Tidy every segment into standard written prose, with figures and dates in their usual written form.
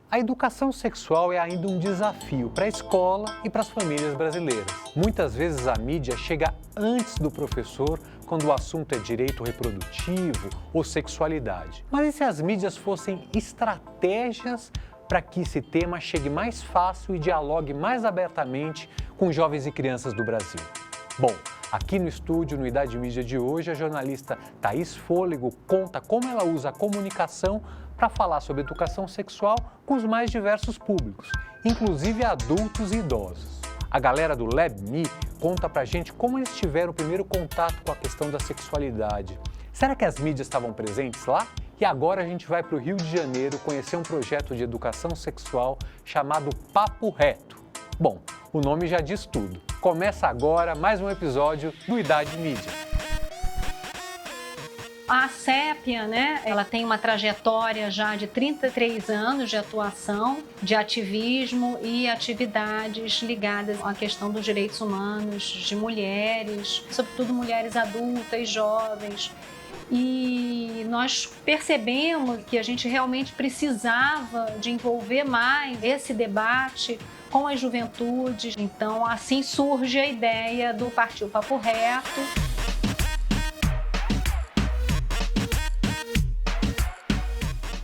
A educação sexual é ainda um desafio para a escola e para as famílias brasileiras. Muitas vezes a mídia chega antes do professor quando o assunto é direito reprodutivo ou sexualidade. Mas e se as mídias fossem estratégias para que esse tema chegue mais fácil e dialogue mais abertamente com jovens e crianças do Brasil? Bom, aqui no estúdio, no Idade Mídia de hoje, a jornalista Thaís Fôlego conta como ela usa a comunicação para falar sobre educação sexual com os mais diversos públicos, inclusive adultos e idosos. A galera do LabMe conta pra gente como eles tiveram o primeiro contato com a questão da sexualidade. Será que as mídias estavam presentes lá? E agora a gente vai para o Rio de Janeiro conhecer um projeto de educação sexual chamado Papo Reto. Bom, o nome já diz tudo. Começa agora mais um episódio do Idade Mídia. A Sépia, né, ela tem uma trajetória já de 33 anos de atuação, de ativismo e atividades ligadas à questão dos direitos humanos de mulheres, sobretudo mulheres adultas, jovens. E nós percebemos que a gente realmente precisava de envolver mais esse debate com as juventudes. Então, assim surge a ideia do Partiu Papo Reto.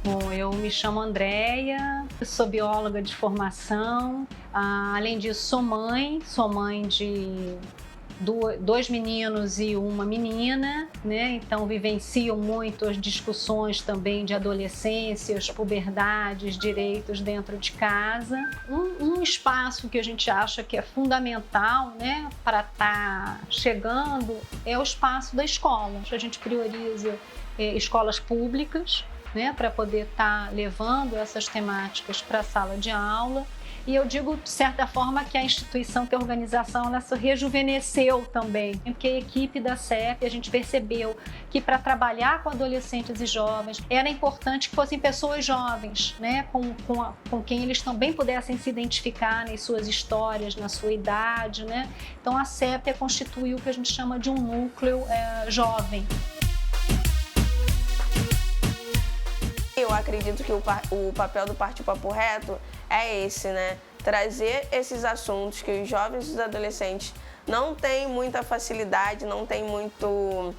Bom, eu me chamo Andréia, sou bióloga de formação, além disso sou mãe de dois meninos e uma menina, né? Então vivencio muito as discussões também de adolescências, puberdades, direitos dentro de casa. Um espaço que a gente acha que é fundamental, né, para estar chegando é o espaço da escola. A gente prioriza escolas públicas, né, para poder estar levando essas temáticas para a sala de aula. E eu digo, de certa forma, que a instituição, que a organização, ela se rejuvenesceu também. Porque a equipe da CEP, a gente percebeu que para trabalhar com adolescentes e jovens, era importante que fossem pessoas jovens, né, com quem eles também pudessem se identificar nas suas histórias, na sua idade, né? Então a CEP constituiu o que a gente chama de um núcleo jovem. Eu acredito que o papel do Partiu Papo Reto é esse, né? Trazer esses assuntos que os jovens e os adolescentes não têm muita facilidade, não têm muito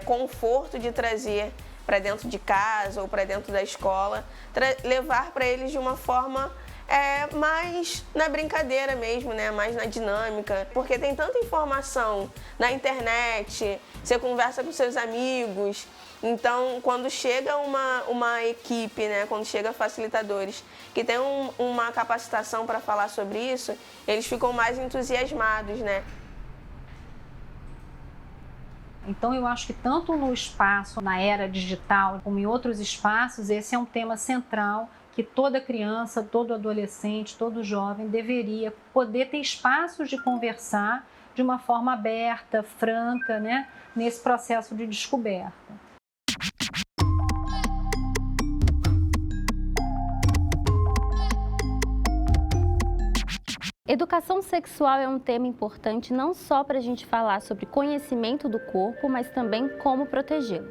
conforto de trazer para dentro de casa ou para dentro da escola, levar para eles de uma forma mais na brincadeira mesmo, né? Mais na dinâmica, porque tem tanta informação na internet, você conversa com seus amigos. Então, quando chega uma equipe, né, quando chega facilitadores que tem uma capacitação para falar sobre isso, eles ficam mais entusiasmados, né? Então, eu acho que tanto no espaço, na era digital, como em outros espaços, esse é um tema central que toda criança, todo adolescente, todo jovem deveria poder ter espaços de conversar de uma forma aberta, franca, né, nesse processo de descoberta. Educação sexual é um tema importante não só para a gente falar sobre conhecimento do corpo, mas também como protegê-lo.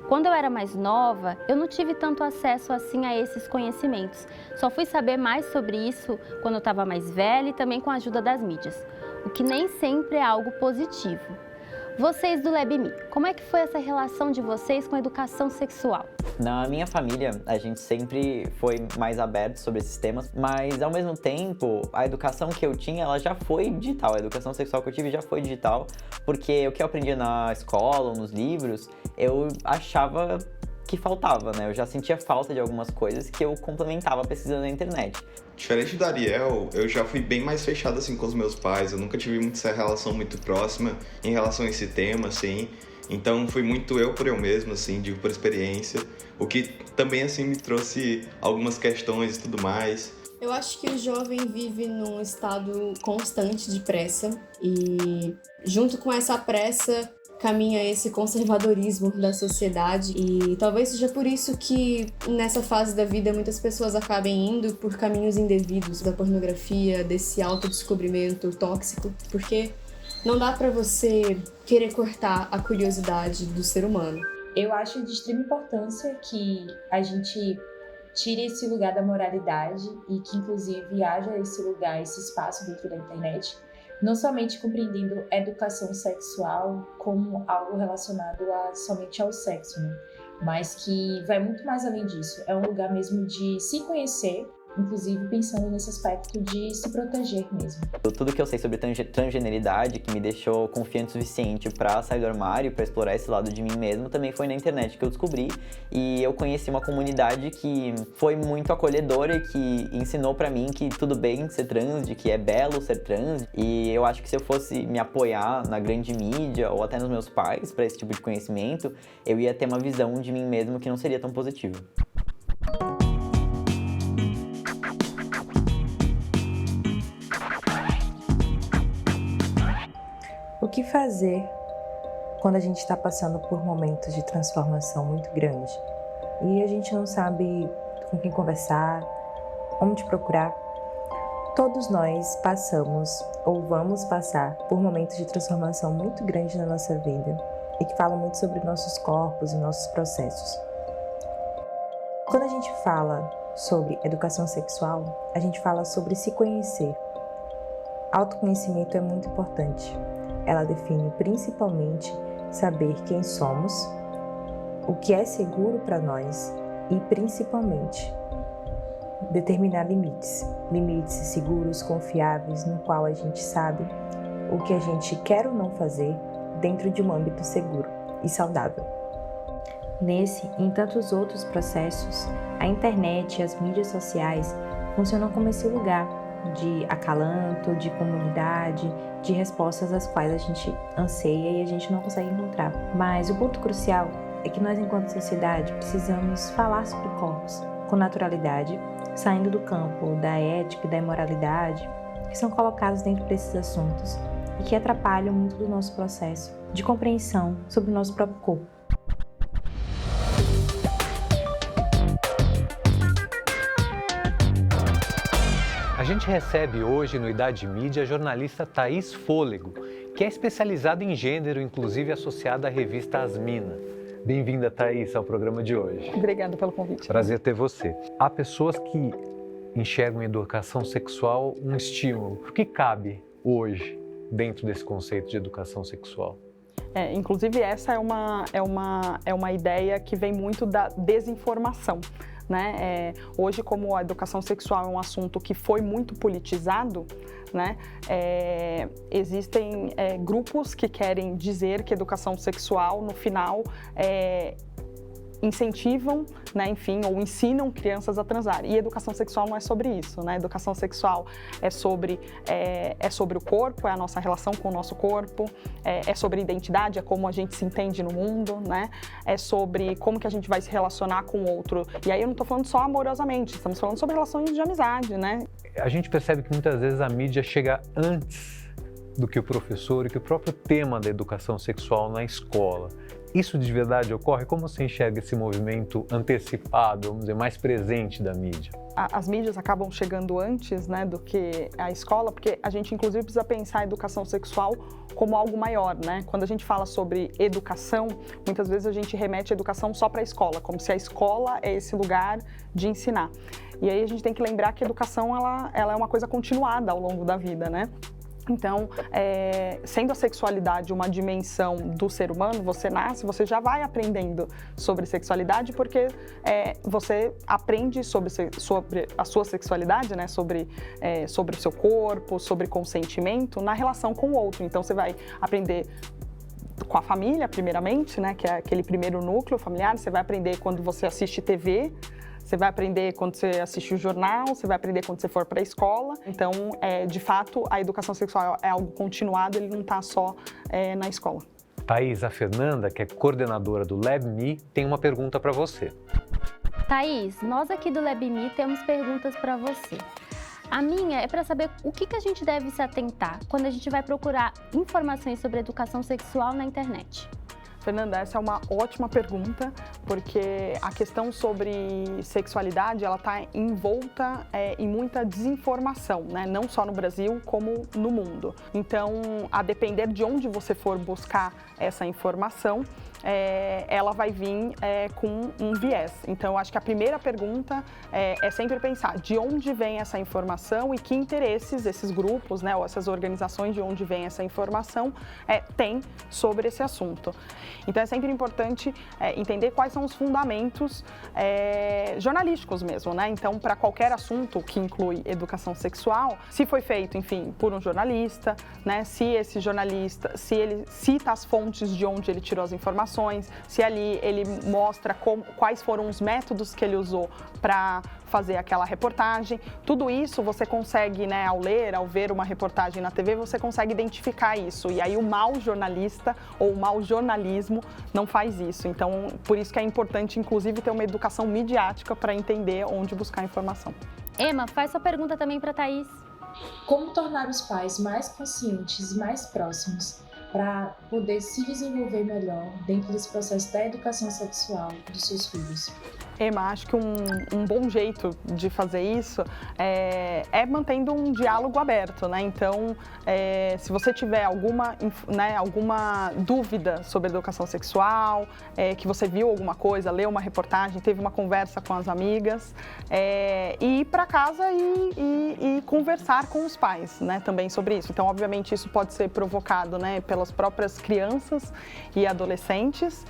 Quando eu era mais nova, eu não tive tanto acesso assim a esses conhecimentos. Só fui saber mais sobre isso quando eu estava mais velha e também com a ajuda das mídias, o que nem sempre é algo positivo. Vocês do LabMe, como é que foi essa relação de vocês com a educação sexual? Na minha família, a gente sempre foi mais aberto sobre esses temas, mas ao mesmo tempo, a educação que eu tinha, ela já foi digital. A educação sexual que eu tive já foi digital, porque o que eu aprendi na escola ou nos livros, eu achava que faltava, né? Eu já sentia falta de algumas coisas que eu complementava pesquisando na internet. Diferente do Ariel, eu já fui bem mais fechado assim com os meus pais. Eu nunca tive muito essa relação muito próxima em relação a esse tema, assim. Então fui muito eu por eu mesmo, assim, digo por experiência. O que também assim me trouxe algumas questões e tudo mais. Eu acho que o jovem vive num estado constante de pressa e junto com essa pressa caminha esse conservadorismo da sociedade e talvez seja por isso que nessa fase da vida muitas pessoas acabem indo por caminhos indevidos da pornografia, desse autodescobrimento tóxico, porque não dá pra você querer cortar a curiosidade do ser humano. Eu acho de extrema importância que a gente tire esse lugar da moralidade e que, inclusive, haja esse lugar, esse espaço dentro da internet, não somente compreendendo a educação sexual como algo relacionado somente ao sexo, né? Mas que vai muito mais além disso. É um lugar mesmo de se conhecer, inclusive pensando nesse aspecto de se proteger mesmo. Tudo que eu sei sobre transgeneridade, que me deixou confiante o suficiente para sair do armário, para explorar esse lado de mim mesmo, também foi na internet que eu descobri. E eu conheci uma comunidade que foi muito acolhedora e que ensinou para mim que tudo bem ser trans, de que é belo ser trans. E eu acho que se eu fosse me apoiar na grande mídia ou até nos meus pais para esse tipo de conhecimento, eu ia ter uma visão de mim mesmo que não seria tão positiva. O que fazer quando a gente está passando por momentos de transformação muito grande e a gente não sabe com quem conversar, onde procurar? Todos nós passamos ou vamos passar por momentos de transformação muito grande na nossa vida e que falam muito sobre nossos corpos e nossos processos. Quando a gente fala sobre educação sexual, a gente fala sobre se conhecer. Autoconhecimento é muito importante. Ela define principalmente saber quem somos, o que é seguro para nós e, principalmente, determinar limites. Limites seguros, confiáveis, no qual a gente sabe o que a gente quer ou não fazer dentro de um âmbito seguro e saudável. Nesse e em tantos outros processos, a internet e as mídias sociais funcionam como esse lugar de acalanto, de comunidade, de respostas às quais a gente anseia e a gente não consegue encontrar. Mas o ponto crucial é que nós, enquanto sociedade, precisamos falar sobre corpos com naturalidade, saindo do campo da ética e da imoralidade que são colocados dentro desses assuntos e que atrapalham muito do nosso processo de compreensão sobre o nosso próprio corpo. A gente recebe hoje no Idade Mídia a jornalista Thaís Fôlego, que é especializada em gênero, inclusive associada à revista Asmina. Bem-vinda, Thaís, ao programa de hoje. Obrigada pelo convite. Prazer ter você. Há pessoas que enxergam a educação sexual um estímulo. O que cabe hoje dentro desse conceito de educação sexual? Inclusive, essa é uma ideia que vem muito da desinformação. Né? Hoje, como a educação sexual é um assunto que foi muito politizado, né? Existem grupos que querem dizer que a educação sexual, no final, incentivam, né, enfim, ou ensinam crianças a transar. E educação sexual não é sobre isso, né? Educação sexual é sobre o corpo, é a nossa relação com o nosso corpo, é sobre identidade, é como a gente se entende no mundo, né? É sobre como que a gente vai se relacionar com o outro. E aí eu não estou falando só amorosamente, estamos falando sobre relações de amizade, né? A gente percebe que muitas vezes a mídia chega antes do que o professor e que o próprio tema da educação sexual na escola. Isso de verdade ocorre? Como você enxerga esse movimento antecipado, vamos dizer, mais presente da mídia? As mídias acabam chegando antes, né, do que a escola, porque a gente inclusive precisa pensar a educação sexual como algo maior, né? Quando a gente fala sobre educação, muitas vezes a gente remete a educação só para a escola, como se a escola é esse lugar de ensinar. E aí a gente tem que lembrar que a educação ela é uma coisa continuada ao longo da vida, né? Então, sendo a sexualidade uma dimensão do ser humano, você nasce, você já vai aprendendo sobre sexualidade, porque você aprende sobre a sua sexualidade, né? sobre o seu corpo, sobre consentimento na relação com o outro. Então, você vai aprender com a família, primeiramente, né? Que é aquele primeiro núcleo familiar. Você vai aprender quando você assiste TV, você vai aprender quando você assiste o jornal, você vai aprender quando você for para a escola. Então, de fato, a educação sexual é algo continuado, ele não está só na escola. Thaís, a Fernanda, que é coordenadora do LabMe, tem uma pergunta para você. Thaís, nós aqui do LabMe temos perguntas para você. A minha é para saber o que a gente deve se atentar quando a gente vai procurar informações sobre educação sexual na internet. Fernanda, essa é uma ótima pergunta, porque a questão sobre sexualidade, ela está envolta em muita desinformação, né? Não só no Brasil, como no mundo. Então, a depender de onde você for buscar essa informação, ela vai vir com um viés. Então, eu acho que a primeira pergunta é sempre pensar de onde vem essa informação e que interesses esses grupos, né, ou essas organizações de onde vem essa informação têm sobre esse assunto. Então, é sempre importante entender quais são os fundamentos jornalísticos mesmo, né? Então, para qualquer assunto que inclui educação sexual, se foi feito, enfim, por um jornalista, né? Se esse jornalista, se ele cita as fontes de onde ele tirou as informações, se ali ele mostra quais foram os métodos que ele usou para fazer aquela reportagem, tudo isso você consegue, né, ao ler, ao ver uma reportagem na TV, você consegue identificar isso. E aí o mau jornalista ou o mau jornalismo não faz isso. Então, por isso que é importante, inclusive, ter uma educação midiática para entender onde buscar informação. Emma, faz sua pergunta também para a Thaís. Como tornar os pais mais conscientes e mais próximos para poder se desenvolver melhor dentro desse processo da educação sexual dos seus filhos? Emma, acho que um bom jeito de fazer isso é mantendo um diálogo aberto, né? Então, se você tiver alguma dúvida sobre educação sexual, que você viu alguma coisa, leu uma reportagem, teve uma conversa com as amigas, ir para casa e conversar com os pais, né, também sobre isso. Então, obviamente, isso pode ser provocado, né, pelas próprias crianças e adolescentes,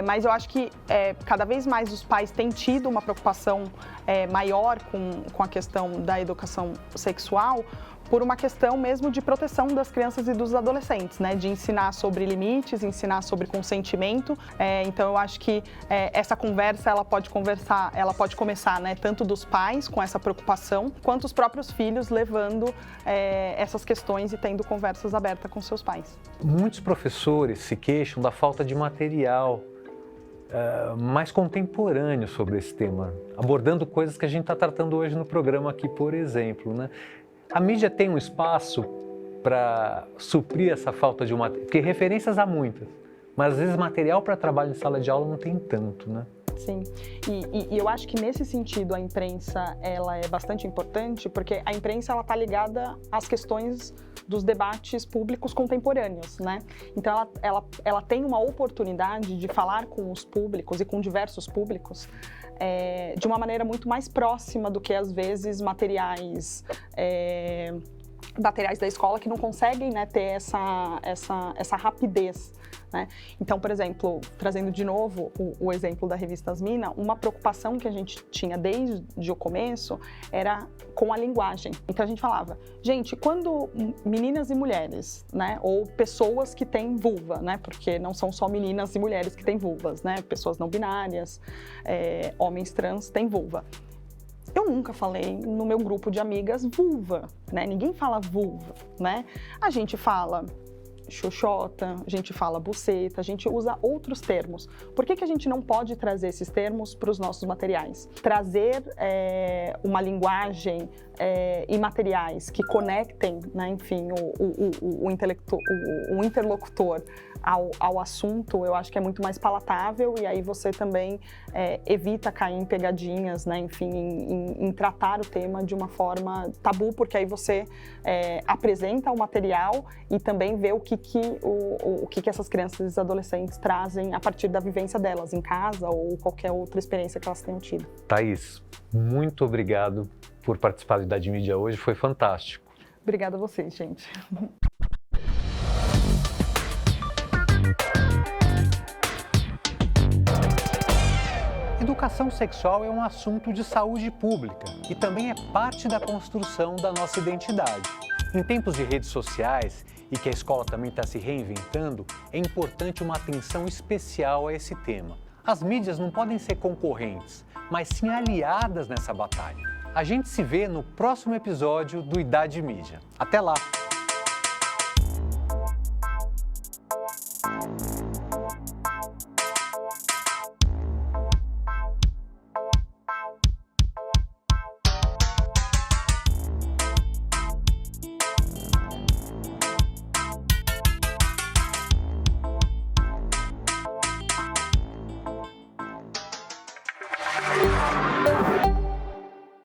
mas eu acho que cada vez mais os pais têm tido uma preocupação maior com a questão da educação sexual, por uma questão mesmo de proteção das crianças e dos adolescentes, né? De ensinar sobre limites, ensinar sobre consentimento. Então, eu acho que essa conversa, ela pode começar, né, tanto dos pais com essa preocupação, quanto os próprios filhos levando essas questões e tendo conversas abertas com seus pais. Muitos professores se queixam da falta de material mais contemporâneo sobre esse tema, abordando coisas que a gente está tratando hoje no programa aqui, por exemplo, né? A mídia tem um espaço para suprir essa falta de material, porque referências há muitas, mas às vezes material para trabalho em sala de aula não tem tanto, né? Sim, e eu acho que nesse sentido a imprensa ela é bastante importante, porque a imprensa ela está ligada às questões dos debates públicos contemporâneos, né? Então ela tem uma oportunidade de falar com os públicos e com diversos públicos de uma maneira muito mais próxima do que às vezes materiais da escola que não conseguem, né, ter essa rapidez, né? Então, por exemplo, trazendo de novo o exemplo da revista Asmina, uma preocupação que a gente tinha desde o começo era com a linguagem. Então a gente falava, gente, quando meninas e mulheres, né, ou pessoas que têm vulva, né, porque não são só meninas e mulheres que têm vulvas, né, pessoas não binárias, homens trans têm vulva. Eu nunca falei no meu grupo de amigas vulva, né? Ninguém fala vulva, né? A gente fala xoxota, a gente fala buceta, a gente usa outros termos. Por que a gente não pode trazer esses termos para os nossos materiais? Trazer uma linguagem e materiais que conectem, né, enfim, o interlocutor ao assunto, eu acho que é muito mais palatável e aí você também evita cair em pegadinhas, né, enfim, em tratar o tema de uma forma tabu, porque aí você apresenta o material e também vê o que essas crianças e adolescentes trazem a partir da vivência delas em casa ou qualquer outra experiência que elas tenham tido. Thaís, muito obrigado por participar do Idade Mídia hoje, foi fantástico. Obrigada a vocês, gente. Educação sexual é um assunto de saúde pública e também é parte da construção da nossa identidade. Em tempos de redes sociais e que a escola também está se reinventando, é importante uma atenção especial a esse tema. As mídias não podem ser concorrentes, mas sim aliadas nessa batalha. A gente se vê no próximo episódio do Idade Mídia. Até lá!